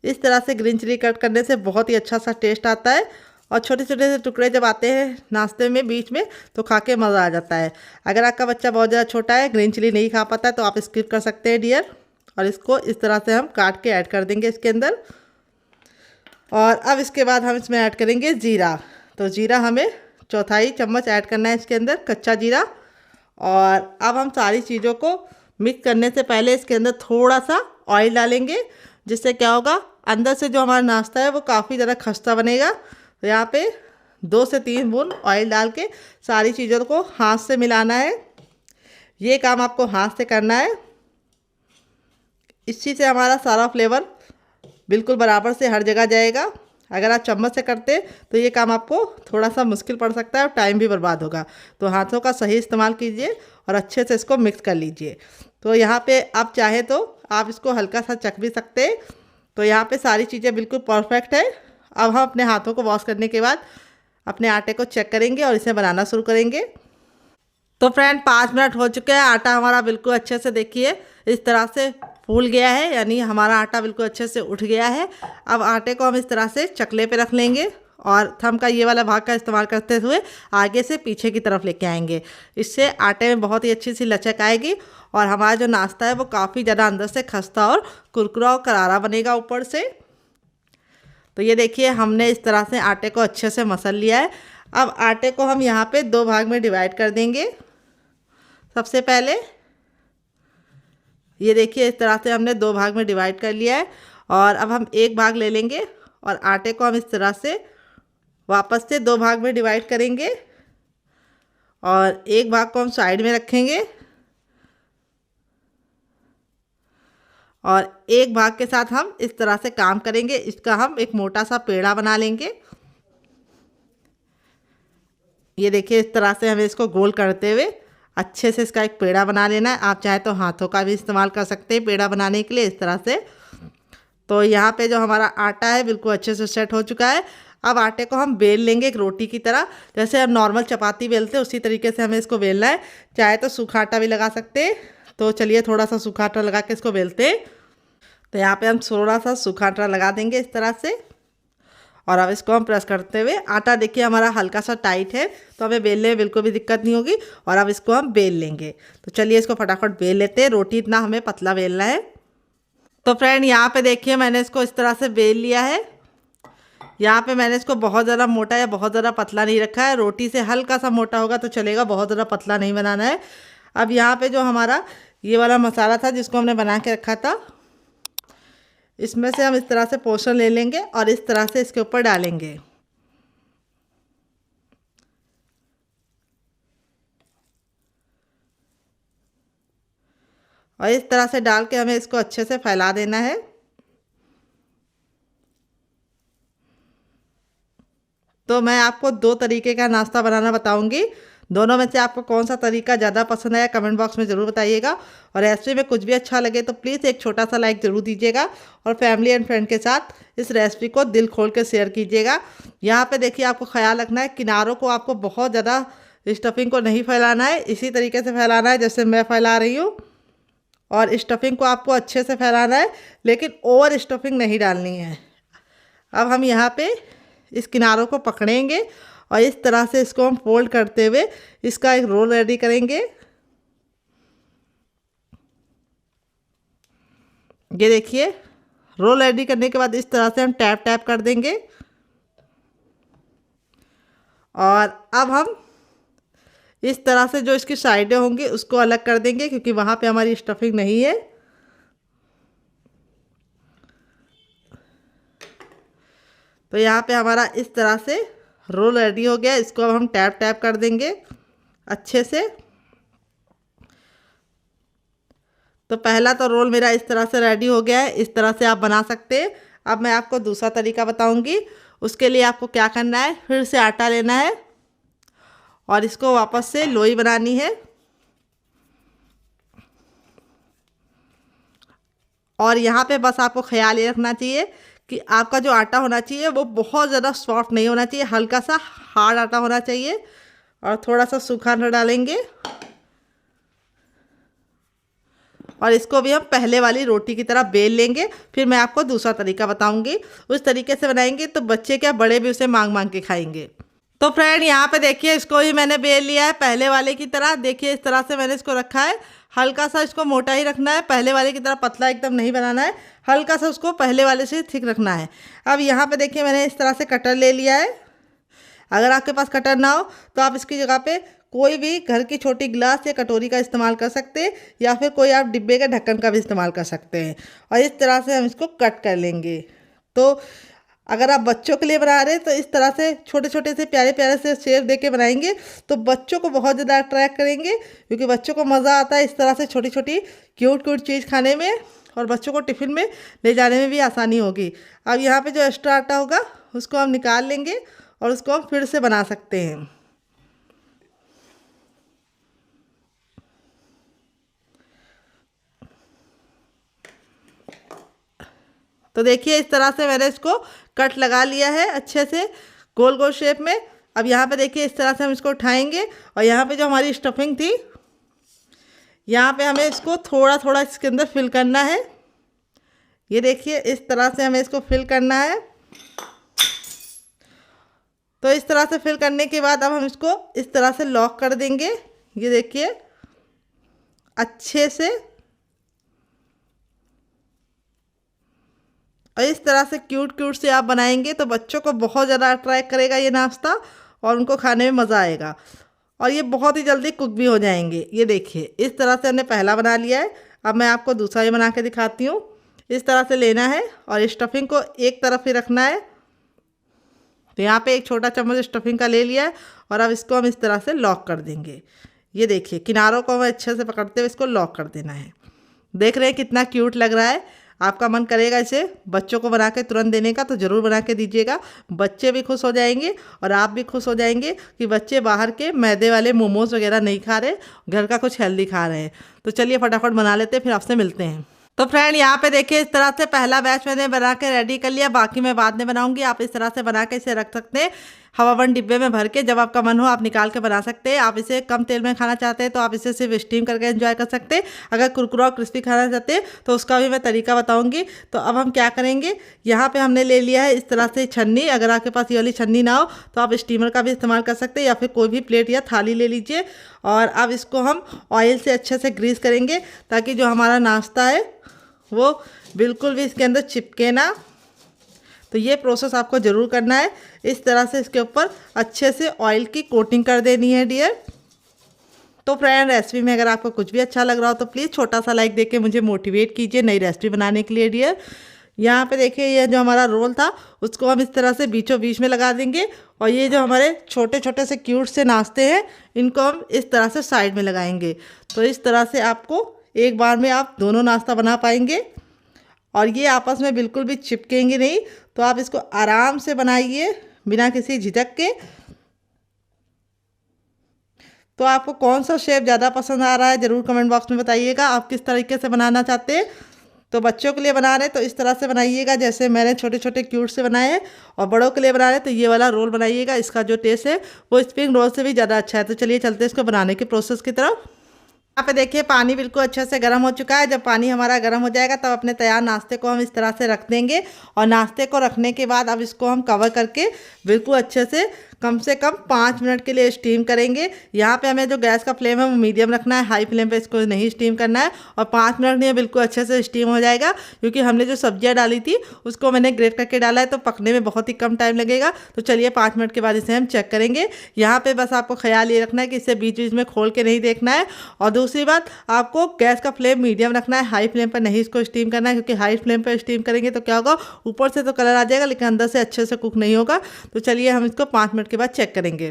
इस तरह से ग्रीन चिली कट करने से बहुत ही अच्छा सा टेस्ट आता है और छोटे छोटे से टुकड़े जब आते हैं नाश्ते में बीच में तो खा के मज़ा आ जाता है। अगर आपका बच्चा बहुत ज़्यादा छोटा है, ग्रीन चिली नहीं खा पाता है, तो आप स्किप कर सकते हैं डियर। और इसको इस तरह से हम काट के ऐड कर देंगे इसके अंदर। और अब इसके बाद हम इसमें ऐड करेंगे जीरा। तो जीरा हमें 1/4 चम्मच ऐड करना है इसके अंदर, कच्चा जीरा। और अब हम सारी चीज़ों को मिक्स करने से पहले इसके अंदर थोड़ा सा ऑयल डालेंगे, जिससे क्या होगा, अंदर से जो हमारा नाश्ता है वो काफ़ी ज़्यादा खस्ता बनेगा। तो यहाँ पे 2 से 3 बूंद ऑयल डाल के सारी चीज़ों को हाथ से मिलाना है। ये काम आपको हाथ से करना है। इसी से हमारा सारा फ्लेवर बिल्कुल बराबर से हर जगह जाएगा। अगर आप चम्मच से करते तो ये काम आपको थोड़ा सा मुश्किल पड़ सकता है और टाइम भी बर्बाद होगा। तो हाथों का सही इस्तेमाल कीजिए और अच्छे से इसको मिक्स कर लीजिए। तो यहाँ पे आप चाहे तो आप इसको हल्का सा चख भी सकते हैं। तो यहाँ पे सारी चीज़ें बिल्कुल परफेक्ट है। अब हम अपने हाथों को वॉश करने के बाद अपने आटे को चेक करेंगे और इसे बनाना शुरू करेंगे। तो फ्रेंड 5 मिनट हो चुके हैं। आटा हमारा बिल्कुल अच्छे से देखिए इस तरह से फूल गया है, यानी हमारा आटा बिल्कुल अच्छे से उठ गया है। अब आटे को हम इस तरह से चकले पे रख लेंगे और थंब का ये वाला भाग का इस्तेमाल करते हुए आगे से पीछे की तरफ लेके आएंगे। इससे आटे में बहुत ही अच्छी सी लचक आएगी और हमारा जो नाश्ता है वो काफ़ी ज़्यादा अंदर से खस्ता और कुरकुरा और करारा बनेगा ऊपर से। तो ये देखिए हमने इस तरह से आटे को अच्छे से मसल लिया है। अब आटे को हम यहाँ पे 2 भाग में डिवाइड कर देंगे। सबसे पहले ये देखिए इस तरह से हमने 2 भाग में डिवाइड कर लिया है और अब हम एक भाग ले लेंगे और आटे को हम इस तरह से वापस से 2 भाग में डिवाइड करेंगे और एक भाग को हम साइड में रखेंगे और एक भाग के साथ हम इस तरह से काम करेंगे। इसका हम एक मोटा सा पेड़ा बना लेंगे। ये देखिए इस तरह से हमें इसको गोल करते हुए अच्छे से इसका एक पेड़ा बना लेना है। आप चाहे तो हाथों का भी इस्तेमाल कर सकते हैं पेड़ा बनाने के लिए इस तरह से। तो यहाँ पे जो हमारा आटा है बिल्कुल अच्छे से सेट हो चुका है। अब आटे को हम बेल लेंगे एक रोटी की तरह, जैसे हम नॉर्मल चपाती बेलते हैं उसी तरीके से हमें इसको बेलना है। चाहे तो सूखा आटा भी लगा सकते हैं। तो चलिए थोड़ा सा सूखा आटा लगा के इसको बेलते हैं। तो यहाँ पे हम थोड़ा सा सूखा आटा लगा देंगे इस तरह से और अब इसको हम प्रेस करते हुए, आटा देखिए हमारा हल्का सा टाइट है तो हमें बेलने में बिल्कुल भी दिक्कत नहीं होगी। और अब इसको हम बेल लेंगे। तो चलिए इसको फटाफट बेल लेते हैं। रोटी इतना हमें पतला बेलना है। तो फ्रेंड यहाँ पे देखिए मैंने इसको इस तरह से बेल लिया है। यहाँ पे मैंने इसको बहुत ज़्यादा मोटा या बहुत ज़्यादा पतला नहीं रखा है। रोटी से हल्का सा मोटा होगा तो चलेगा, बहुत ज़्यादा पतला नहीं बनाना है। अब यहाँ पे जो हमारा ये वाला मसाला था जिसको हमने बना के रखा था, इसमें से हम इस तरह से पोर्शन ले लेंगे और इस तरह से इसके ऊपर डालेंगे। और इस तरह से डाल के हमें इसको अच्छे से फैला देना है। तो मैं आपको 2 तरीके का नाश्ता बनाना बताऊंगी। दोनों में से आपको कौन सा तरीका ज़्यादा पसंद आया कमेंट बॉक्स में ज़रूर बताइएगा। और रेसिपी में कुछ भी अच्छा लगे तो प्लीज़ एक छोटा सा लाइक ज़रूर दीजिएगा और फैमिली एंड फ्रेंड के साथ इस रेसिपी को दिल खोल के शेयर कीजिएगा। यहाँ पे देखिए आपको ख्याल रखना है, किनारों को आपको बहुत ज़्यादा स्टफिंग को नहीं फैलाना है, इसी तरीके से फैलाना है जैसे मैं फैला रही हूँ। और स्टफिंग को आपको अच्छे से फैलाना है, लेकिन ओवर स्टफिंग नहीं डालनी है। अब हम यहाँ पे इस किनारों को पकड़ेंगे और इस तरह से इसको हम फोल्ड करते हुए इसका एक रोल रेडी करेंगे। ये देखिए रोल रेडी करने के बाद इस तरह से हम टैप टैप कर देंगे। और अब हम इस तरह से जो इसकी साइडें होंगी उसको अलग कर देंगे, क्योंकि वहाँ पे हमारी स्टफिंग नहीं है। तो यहाँ पे हमारा इस तरह से रोल रेडी हो गया। इसको अब हम टैप टैप कर देंगे अच्छे से। तो पहला तो रोल मेरा इस तरह से रेडी हो गया है। इस तरह से आप बना सकते हैं। अब मैं आपको दूसरा तरीका बताऊंगी। उसके लिए आपको क्या करना है, फिर से आटा लेना है और इसको वापस से लोई बनानी है। और यहाँ पे बस आपको ख्याल ये रखना चाहिए कि आपका जो आटा होना चाहिए वो बहुत ज़्यादा सॉफ्ट नहीं होना चाहिए, हल्का सा हार्ड आटा होना चाहिए। और थोड़ा सा सूखा आटा डालेंगे और इसको भी हम पहले वाली रोटी की तरह बेल लेंगे। फिर मैं आपको दूसरा तरीका बताऊंगी, उस तरीके से बनाएंगे तो बच्चे क्या बड़े भी उसे मांग मांग के खाएंगे। तो फ्रेंड यहाँ पे देखिए इसको ही मैंने बेल लिया है पहले वाले की तरह। देखिए इस तरह से मैंने इसको रखा है। हल्का सा इसको मोटा ही रखना है, पहले वाले की तरह पतला एकदम नहीं बनाना है, हल्का सा उसको पहले वाले से थिक रखना है। अब यहाँ पे देखिए मैंने इस तरह से कटर ले लिया है। अगर आपके पास कटर ना हो तो आप इसकी जगह पे कोई भी घर की छोटी गिलास या कटोरी का इस्तेमाल कर सकते हैं, या फिर कोई आप डिब्बे का ढक्कन का भी इस्तेमाल कर सकते हैं। और इस तरह से हम इसको कट कर लेंगे। तो अगर आप बच्चों के लिए बना रहे हैं तो इस तरह से छोटे छोटे से प्यारे प्यारे से शेप दे के बनाएंगे तो बच्चों को बहुत ज़्यादा अट्रैक्ट करेंगे, क्योंकि बच्चों को मज़ा आता है इस तरह से छोटी छोटी क्यूट क्यूट चीज़ खाने में, और बच्चों को टिफ़िन में ले जाने में भी आसानी होगी। अब यहाँ पे जो एक्स्ट्रा आटा होगा उसको हम निकाल लेंगे और उसको हम फिर से बना सकते हैं। तो देखिए इस तरह से मैंने इसको कट लगा लिया है अच्छे से गोल गोल शेप में। अब यहाँ पे देखिए इस तरह से हम इसको उठाएंगे और यहाँ पे जो हमारी स्टफिंग थी यहाँ पे हमें इसको थोड़ा थोड़ा इसके अंदर फिल करना है। ये देखिए इस तरह से हमें इसको फिल करना है। तो इस तरह से फिल करने के बाद अब हम इसको इस तरह से लॉक कर देंगे। ये देखिए अच्छे से, और इस तरह से क्यूट क्यूट से आप बनाएंगे तो बच्चों को बहुत ज़्यादा अट्रैक्ट करेगा ये नाश्ता, और उनको खाने में मज़ा आएगा, और ये बहुत ही जल्दी कुक भी हो जाएंगे। ये देखिए इस तरह से हमने पहला बना लिया है। अब मैं आपको दूसरा ही बना के दिखाती हूँ। इस तरह से लेना है और स्टफिंग को एक तरफ ही रखना है। तो यहाँ पे एक छोटा चम्मच स्टफिंग का ले लिया है और अब इसको हम इस तरह से लॉक कर देंगे। ये देखिए किनारों को हमें अच्छे से पकड़ते हुए इसको लॉक कर देना है। देख रहे हैं कितना क्यूट लग रहा है। आपका मन करेगा इसे बच्चों को बना के तुरंत देने का तो ज़रूर बना के दीजिएगा। बच्चे भी खुश हो जाएंगे और आप भी खुश हो जाएंगे कि बच्चे बाहर के मैदे वाले मोमोज वगैरह नहीं खा रहे, घर का कुछ हेल्दी खा रहे हैं। तो चलिए फटाफट बना लेते हैं, फिर आपसे मिलते हैं। तो फ्रेंड यहाँ पे देखिए इस तरह से पहला बैच मैंने बना के रेडी कर लिया, बाकी मैं बाद में बनाऊंगी। आप इस तरह से बना के इसे रख सकते हैं हवाबंद डिब्बे में भर के। जब आपका मन हो आप निकाल के बना सकते हैं। आप इसे कम तेल में खाना चाहते हैं तो आप इसे सिर्फ स्टीम करके एंजॉय कर सकते हैं। अगर कुरकुरा और क्रिस्पी खाना चाहते हैं तो उसका भी मैं तरीका बताऊंगी। तो अब हम क्या करेंगे, यहाँ पे हमने ले लिया है इस तरह से छन्नी। अगर आपके पास ये वाली छन्नी ना हो तो आप स्टीमर का भी इस्तेमाल कर सकते हैं, या फिर कोई भी प्लेट या थाली ले लीजिए। और अब इसको हम ऑयल से अच्छे से ग्रीस करेंगे ताकि जो हमारा नाश्ता है वो बिल्कुल भी इसके अंदर चिपके ना। तो ये प्रोसेस आपको ज़रूर करना है। इस तरह से इसके ऊपर अच्छे से ऑयल की कोटिंग कर देनी है डियर। तो फ्रेंड रेसिपी में अगर आपको कुछ भी अच्छा लग रहा हो तो प्लीज़ छोटा सा लाइक देके मुझे मोटिवेट कीजिए नई रेसिपी बनाने के लिए डियर। यहाँ पे देखिए ये जो हमारा रोल था उसको हम इस तरह से बीचों बीच में लगा देंगे, और ये जो हमारे छोटे छोटे से क्यूट से नाश्ते हैं इनको हम इस तरह से साइड में लगाएंगे। तो इस तरह से आपको एक बार में आप दोनों नाश्ता बना पाएंगे और ये आपस में बिल्कुल भी चिपकेंगे नहीं। तो आप इसको आराम से बनाइए बिना किसी झिझक के। तो आपको कौन सा शेप ज़्यादा पसंद आ रहा है ज़रूर कमेंट बॉक्स में बताइएगा। आप किस तरीके से बनाना चाहते हैं। तो बच्चों के लिए बना रहे हैं तो इस तरह से बनाइएगा जैसे मैंने छोटे छोटे क्यूट से बनाए हैं, और बड़ों के लिए बना रहे हैं तो ये वाला रोल बनाइएगा। इसका जो टेस्ट है वो स्प्रिंग रोल से भी ज़्यादा अच्छा है। तो चलिए चलते हैं इसको बनाने के प्रोसेस की तरफ। यहाँ पे देखिए पानी बिल्कुल अच्छे से गर्म हो चुका है। जब पानी हमारा गर्म हो जाएगा तब अपने तैयार नाश्ते को हम इस तरह से रख देंगे, और नाश्ते को रखने के बाद अब इसको हम कवर करके बिल्कुल अच्छे से कम 5 मिनट के लिए स्टीम करेंगे। यहाँ पे हमें जो गैस का फ्लेम है वो मीडियम रखना है, हाई फ्लेम पे इसको नहीं स्टीम करना है। और 5 मिनट में बिल्कुल अच्छे से स्टीम हो जाएगा, क्योंकि हमने जो सब्जियाँ डाली थी उसको मैंने ग्रेट करके डाला है तो पकने में बहुत ही कम टाइम लगेगा। तो चलिए 5 मिनट के बाद इसे हम चेक करेंगे। यहाँ पे बस आपको ख्याल ये रखना है कि इसे बीच बीच में खोल के नहीं देखना है। और दूसरी बात, आपको गैस का फ्लेम मीडियम रखना है, हाई फ्लेम पर नहीं इसको स्टीम करना है, क्योंकि हाई फ्लेम पर स्टीम करेंगे तो क्या होगा, ऊपर से तो कलर आ जाएगा लेकिन अंदर से अच्छे से कुक नहीं होगा। तो चलिए हम इसको 5 मिनट के बाद चेक करेंगे।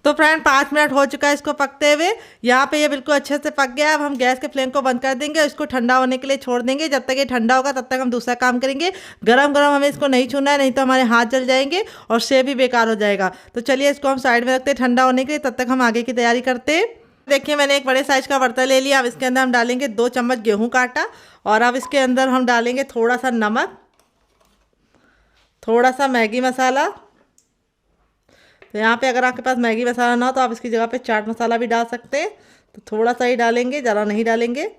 तो फ्रेंड 5 मिनट हो चुका है इसको पकते हुए। यहाँ पे ये बिल्कुल अच्छे से पक गया। अब हम गैस के फ्लेम को बंद कर देंगे और इसको ठंडा होने के लिए छोड़ देंगे। जब तक ये ठंडा होगा तब तक हम दूसरा काम करेंगे। गरम गरम हमें इसको नहीं छूना है, नहीं तो हमारे हाथ जल जाएंगे और सेब भी बेकार हो जाएगा। तो चलिए इसको हम साइड में रखते हैं ठंडा होने के लिए, तब तक हम आगे की तैयारी करते हैं। देखिए मैंने एक बड़े साइज का बर्तन ले लिया। अब इसके अंदर हम डालेंगे 2 चम्मच गेहूँ का आटा और अब इसके अंदर हम डालेंगे थोड़ा सा नमक, थोड़ा सा मैगी मसाला। तो यहाँ पे अगर आपके पास मैगी मसाला ना हो तो आप इसकी जगह पे चाट मसाला भी डाल सकते हैं। तो थोड़ा सा ही डालेंगे, ज़्यादा नहीं डालेंगे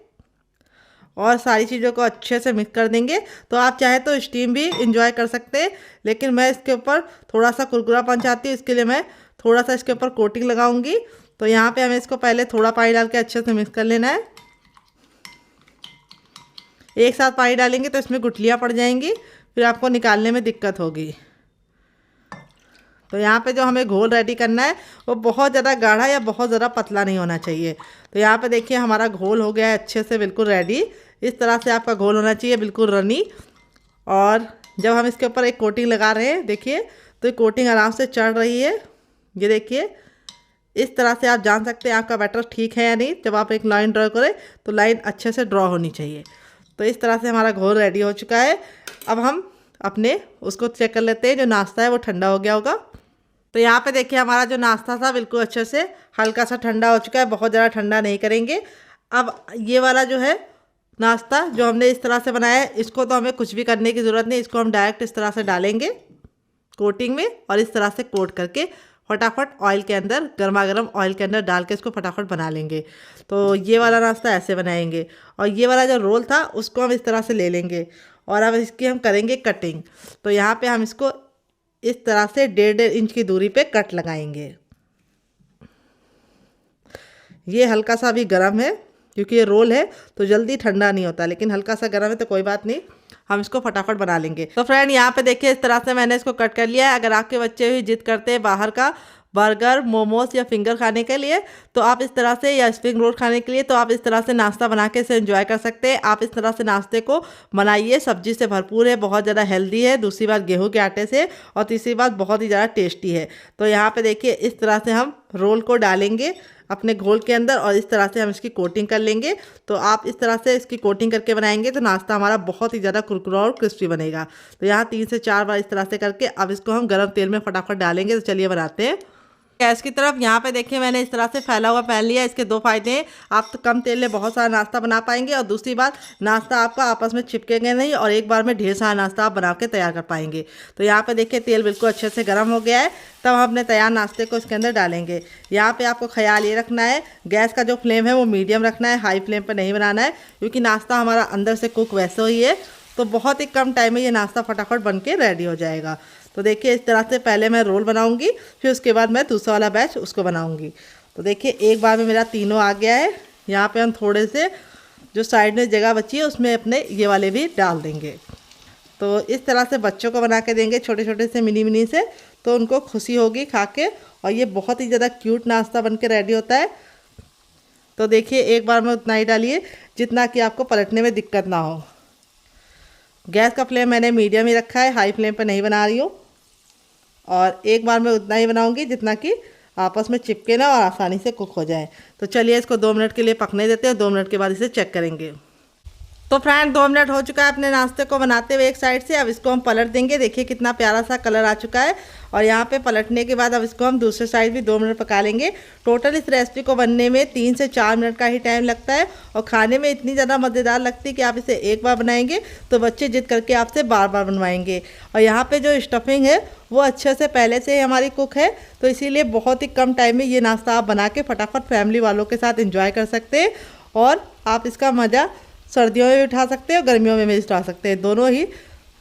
और सारी चीज़ों को अच्छे से मिक्स कर देंगे। तो आप चाहे तो स्टीम भी इंजॉय कर सकते हैं, लेकिन मैं इसके ऊपर थोड़ा सा कुरकुरापन चाहती हूँ, इसके लिए मैं थोड़ा सा इसके ऊपर कोटिंग लगाऊंगी। तो यहाँ पे हमें इसको पहले थोड़ा पानी डाल के अच्छे से मिक्स कर लेना है। एक साथ पानी डालेंगे तो इसमें गुठलियाँ पड़ जाएंगी, फिर आपको निकालने में दिक्कत होगी। तो यहाँ पे जो हमें घोल रेडी करना है वो बहुत ज़्यादा गाढ़ा या बहुत ज़्यादा पतला नहीं होना चाहिए। तो यहाँ पे देखिए हमारा घोल हो गया है अच्छे से बिल्कुल रेडी। इस तरह से आपका घोल होना चाहिए, बिल्कुल रनी। और जब हम इसके ऊपर एक कोटिंग लगा रहे हैं देखिए, तो ये कोटिंग आराम से चढ़ रही है। ये देखिए इस तरह से आप जान सकते हैं आपका बैटर ठीक है या नहीं। जब आप एक लाइन ड्रॉ करें तो लाइन अच्छे से ड्रॉ होनी चाहिए। तो इस तरह से हमारा घोल रेडी हो चुका है। अब हम अपने उसको चेक कर लेते हैं, जो नाश्ता है वो ठंडा हो गया होगा। तो यहाँ पे देखिए हमारा जो नाश्ता था बिल्कुल अच्छे से हल्का सा ठंडा हो चुका है, बहुत ज़्यादा ठंडा नहीं करेंगे। अब ये वाला जो है नाश्ता जो हमने इस तरह से बनाया है, इसको तो हमें कुछ भी करने की ज़रूरत नहीं। इसको हम डायरेक्ट इस तरह से डालेंगे कोटिंग में और इस तरह से कोट करके फटाफट ऑयल के अंदर, गर्मा गर्म ऑयल के अंदर डाल के इसको फटाफट बना लेंगे। तो ये वाला नाश्ता ऐसे बनाएंगे और ये वाला जो रोल था उसको हम इस तरह से ले लेंगे और अब इसकी हम करेंगे कटिंग। तो यहाँ पे हम इसको इस तरह से 1.5 इंच की दूरी पे कट लगाएंगे। ये हल्का सा भी गर्म है क्योंकि ये रोल है तो जल्दी ठंडा नहीं होता, लेकिन हल्का सा गर्म है तो कोई बात नहीं, हम इसको फटाफट बना लेंगे। तो फ्रेंड यहाँ पे देखिए इस तरह से मैंने इसको कट कर लिया है। अगर आपके बच्चे भी जिद करते हैं बाहर का बर्गर, मोमोज या फिंगर खाने के लिए, तो आप इस तरह से, या स्प्रिंग रोल खाने के लिए, तो आप इस तरह से नाश्ता बना के इसे एंजॉय कर सकते हैं। आप इस तरह से नाश्ते को बनाइए, सब्जी से भरपूर है, बहुत ज़्यादा हेल्दी है, दूसरी बात गेहूं के आटे से, और तीसरी बात बहुत ही ज़्यादा टेस्टी है। तो यहाँ पे देखिए इस तरह से हम रोल को डालेंगे अपने घोल के अंदर और इस तरह से हम इसकी कोटिंग कर लेंगे। तो आप इस तरह से इसकी कोटिंग करके बनाएंगे तो नाश्ता हमारा बहुत ही ज़्यादा कुरकुरा और क्रिस्पी बनेगा। तो यहाँ 3 से 4 बार इस तरह से करके अब इसको हम गर्म तेल में फटाफट डालेंगे। तो चलिए बनाते हैं। गैस की तरफ यहाँ पे देखिए मैंने इस तरह से फैला हुआ पैन लिया। इसके 2 फायदे हैं, आप तो कम तेल में बहुत सारा नाश्ता बना पाएंगे और दूसरी बात नाश्ता आपका आपस में चिपकेंगे नहीं और एक बार में ढेर सारा नाश्ता आप बना के तैयार कर पाएंगे। तो यहाँ पे देखिए तेल बिल्कुल अच्छे से गर्म हो गया है। तब हम अपने तैयार नाश्ते को इसके अंदर डालेंगे। यहाँ पे आपको ख्याल ये रखना है, गैस का जो फ्लेम है वो मीडियम रखना है, हाई फ्लेम पर नहीं बनाना है, क्योंकि नाश्ता हमारा अंदर से कुक वैसे ही है। तो बहुत ही कम टाइम में ये नाश्ता फटाफट बन के रेडी हो जाएगा। तो देखिए इस तरह से पहले मैं रोल बनाऊंगी, फिर उसके बाद मैं दूसरा वाला बैच उसको बनाऊंगी। तो देखिए एक बार में मेरा तीनों आ गया है। यहाँ पे हम थोड़े से जो साइड में जगह बची है उसमें अपने ये वाले भी डाल देंगे। तो इस तरह से बच्चों को बना के देंगे छोटे छोटे से मिनी मिनी से, तो उनको खुशी होगी खा के, और ये बहुत ही ज़्यादा क्यूट नाश्ता बन के रेडी होता है। तो देखिए एक बार में उतना ही डालिए जितना कि आपको पलटने में दिक्कत ना हो। गैस का फ्लेम मैंने मीडियम ही रखा है, हाई फ्लेम पर नहीं बना रही हूँ। और एक बार मैं उतना ही बनाऊंगी जितना कि आपस में चिपके ना और आसानी से कुक हो जाए। तो चलिए इसको 2 मिनट के लिए पकने देते हैं। 2 मिनट के बाद इसे चेक करेंगे। तो फ्रेंड 2 मिनट हो चुका है अपने नाश्ते को बनाते हुए एक साइड से। अब इसको हम पलट देंगे। देखिए कितना प्यारा सा कलर आ चुका है। और यहाँ पे पलटने के बाद अब इसको हम दूसरे साइड भी 2 मिनट पका लेंगे। टोटल इस रेसिपी को बनने में 3 से 4 मिनट का ही टाइम लगता है और खाने में इतनी ज़्यादा मज़ेदार लगती है कि आप इसे एक बार बनाएंगे तो बच्चे जिद करके आपसे बार बार बनवाएंगे। और यहाँ पर जो स्टफिंग है वो अच्छे से पहले से ही हमारी कुक है, तो इसीलिए बहुत ही कम टाइम में ये नाश्ता आप बना के फटाफट फैमिली वालों के साथ इंजॉय कर सकते हैं। और आप इसका मज़ा सर्दियों में भी उठा सकते हैं और गर्मियों में भी उठा सकते हैं, दोनों ही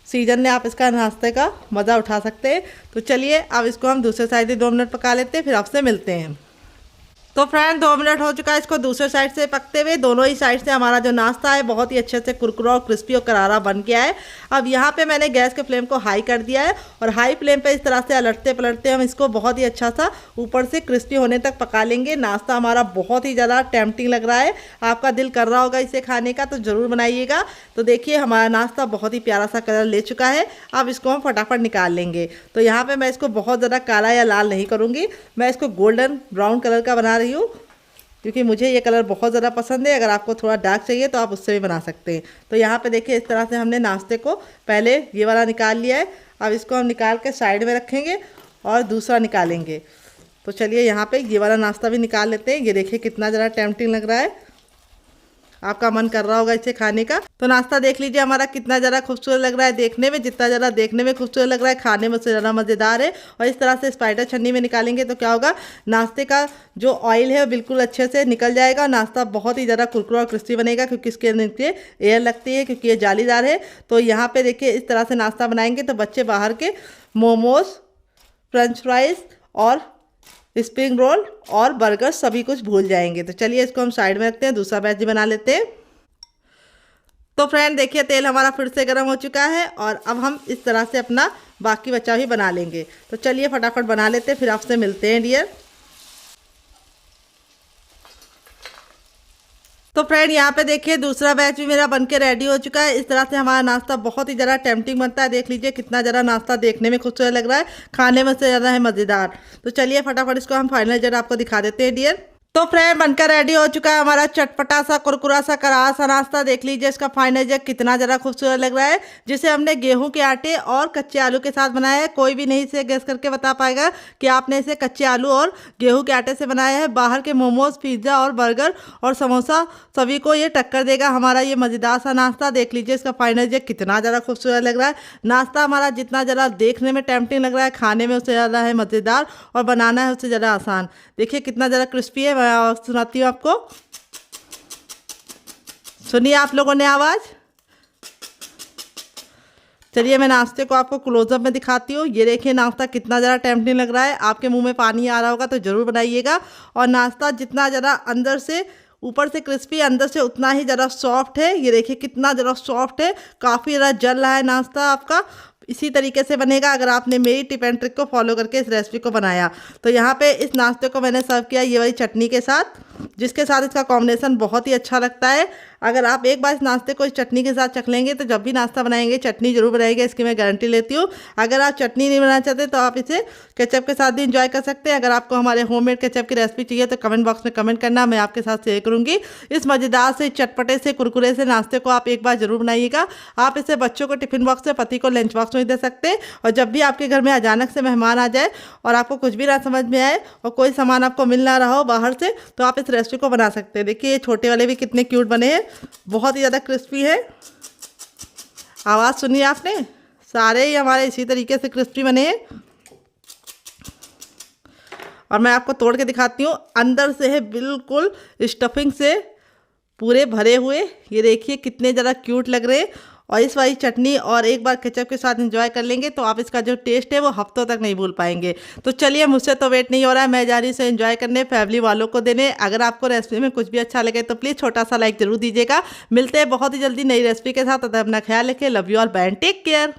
सीजन में आप इसका नाश्ते का मज़ा उठा सकते हैं। तो चलिए अब इसको हम दूसरे साइड से 2 मिनट पका लेते हैं, फिर आपसे मिलते हैं। तो फ्रेंड 2 मिनट हो चुका है इसको दूसरे साइड से पकते हुए। दोनों ही साइड से हमारा जो नाश्ता है बहुत ही अच्छे से कुरकुरा और क्रिस्पी और करारा बन गया है। अब यहाँ पे मैंने गैस के फ्लेम को हाई कर दिया है और हाई फ्लेम पे इस तरह से अलटते पलटते हम इसको बहुत ही अच्छा सा ऊपर से क्रिस्पी होने तक पका लेंगे। नाश्ता हमारा बहुत ही ज़्यादा टेम्पटिंग लग रहा है, आपका दिल कर रहा होगा इसे खाने का, तो ज़रूर बनाइएगा। तो देखिए हमारा नाश्ता बहुत ही प्यारा सा कलर ले चुका है। अब इसको हम फटाफट निकाल लेंगे। तो यहाँ पर मैं इसको बहुत ज़्यादा काला या लाल नहीं करूँगी, मैं इसको गोल्डन ब्राउन कलर का बना रही हूँ क्योंकि मुझे ये कलर बहुत ज़्यादा पसंद है। अगर आपको थोड़ा डार्क चाहिए तो आप उससे भी बना सकते हैं। तो यहाँ पे देखिए इस तरह से हमने नाश्ते को पहले ये वाला निकाल लिया है। अब इसको हम निकाल के साइड में रखेंगे और दूसरा निकालेंगे। तो चलिए यहाँ पे ये वाला नाश्ता भी निकाल लेते हैं। ये देखिए कितना ज़रा टेम्पटिंग लग रहा है, आपका मन कर रहा होगा इसे खाने का। तो नाश्ता देख लीजिए हमारा कितना ज़्यादा खूबसूरत लग रहा है देखने में। जितना ज़्यादा देखने में खूबसूरत लग रहा है खाने में उससे ज़्यादा मज़ेदार है। और इस तरह से स्पाइडर छन्नी में निकालेंगे तो क्या होगा, नाश्ते का जो ऑयल है वो बिल्कुल अच्छे से निकल जाएगा। नाश्ता बहुत ही ज़्यादा कुरकुरा और क्रिस्पी बनेगा क्योंकि इसके नीचे एयर लगती है, क्योंकि ये जालीदार है। तो यहाँ पर देखिए इस तरह से नाश्ता बनाएंगे तो बच्चे बाहर के मोमोज, फ्रेंच फ्राइज़ और स्प्रिंग रोल और बर्गर सभी कुछ भूल जाएंगे। तो चलिए इसको हम साइड में रखते हैं, दूसरा बैच भी बना लेते हैं। तो फ्रेंड देखिए तेल हमारा फिर से गर्म हो चुका है और अब हम इस तरह से अपना बाकी बचा भी बना लेंगे। तो चलिए फटाफट बना लेते हैं, फिर आपसे मिलते हैं डियर। तो फ्रेंड यहाँ पे देखिए दूसरा बैच भी मेरा बनके रेडी हो चुका है। इस तरह से हमारा नाश्ता बहुत ही ज़्यादा टेम्पटिंग बनता है। देख लीजिए कितना ज़्यादा नाश्ता देखने में खूबसूरत लग रहा है, खाने में से ज़्यादा है मज़ेदार। तो चलिए फटाफट इसको हम फाइनल जरा आपको दिखा देते हैं डियर। तो फ्रेंड बनकर रेडी हो चुका है हमारा चटपटा सा कुरकुरा सा करारा सा नाश्ता। देख लीजिए इसका फाइनल जग कितना ज़रा खूबसूरत लग रहा है, जिसे हमने गेहूं के आटे और कच्चे आलू के साथ बनाया है। कोई भी नहीं इसे गेस करके बता पाएगा कि आपने इसे कच्चे आलू और गेहूं के आटे से बनाया है। बाहर के मोमोज, पिज्ज़ा और बर्गर और समोसा सभी को ये टक्कर देगा हमारा ये मज़ेदार सा नाश्ता। देख लीजिए इसका फाइनल जग कितना ज़रा खूबसूरत लग रहा है। नाश्ता हमारा जितना ज़रा देखने में टेम्पटिंग लग रहा है, खाने में उससे ज़्यादा है मज़ेदार और बनाना है उससे ज़्यादा आसान। देखिए कितना ज़रा क्रिस्पी है। मैं सुनाती हूँ आपको, सुनिए आप लोगों ने आवाज़। चलिए मैं नाश्ते को आपको क्लोजअप में दिखाती हूँ। ये देखिए नाश्ता कितना ज़रा टेम्पटिंग लग रहा है, आपके मुंह में पानी आ रहा होगा तो ज़रूर बनाइएगा। और नाश्ता जितना ज़रा अंदर से ऊपर से क्रिस्पी, अंदर से उतना ही ज़रा सॉफ्ट है। ये देखिए कितना ज़रा सॉफ्ट है, काफ़ी ज़रा जल रहा है नाश्ता आपका। इसी तरीके से बनेगा अगर आपने मेरी टिप एंड ट्रिक को फॉलो करके इस रेसिपी को बनाया। तो यहाँ पे इस नाश्ते को मैंने सर्व किया ये वाली चटनी के साथ, जिसके साथ इसका कॉम्बिनेशन बहुत ही अच्छा लगता है। अगर आप एक बार इस नाश्ते को इस चटनी के साथ चख लेंगे तो जब भी नाश्ता बनाएंगे चटनी जरूर बनाएंगे, इसकी मैं गारंटी लेती हूँ। अगर आप चटनी नहीं बनाना चाहते तो आप इसे केचप के साथ भी इंजॉय कर सकते हैं। अगर आपको हमारे होममेड केचप की रेसिपी चाहिए तो कमेंट बॉक्स में कमेंट करना, मैं आपके साथ शेयर करूँगी। इस मज़ेदार से चटपटे से कुरकुरे से नाश्ते को आप एक बार जरूर बनाइएगा। आप इसे बच्चों को टिफिन बॉक्स में, पति को लंच बॉक्स में दे सकते हैं। और जब भी आपके घर में अचानक से मेहमान आ जाए और आपको कुछ भी ना समझ में आए और कोई सामान आपको मिल ना रहा हो बाहर से, तो आप इस रेसिपी को बना सकते हैं। देखिए ये छोटे वाले भी कितने क्यूट बने हैं, बहुत ही ज़्यादा क्रिस्पी है। आवाज़ सुनिए आपने, सारे ही हमारे इसी तरीके से क्रिस्पी बने हैं। और मैं आपको तोड़ के दिखाती हूँ, अंदर से है बिल्कुल स्टफिंग से पूरे भरे हुए। ये देखिए कितने ज़्यादा क्यूट लग रहे हैं। और इस वाली चटनी और एक बार केचप के साथ एंजॉय कर लेंगे तो आप इसका जो टेस्ट है वो हफ्तों तक नहीं भूल पाएंगे। तो चलिए मुझसे तो वेट नहीं हो रहा है, मैं जा रही हूँ इसे एंजॉय करने, फैमिली वालों को देने। अगर आपको रेसिपी में कुछ भी अच्छा लगे तो प्लीज़ छोटा सा लाइक जरूर दीजिएगा। मिलते हैं बहुत ही जल्दी नई रेसिपी के साथ, तब तक अपना ख्याल रखें। Love you all, bye and take care.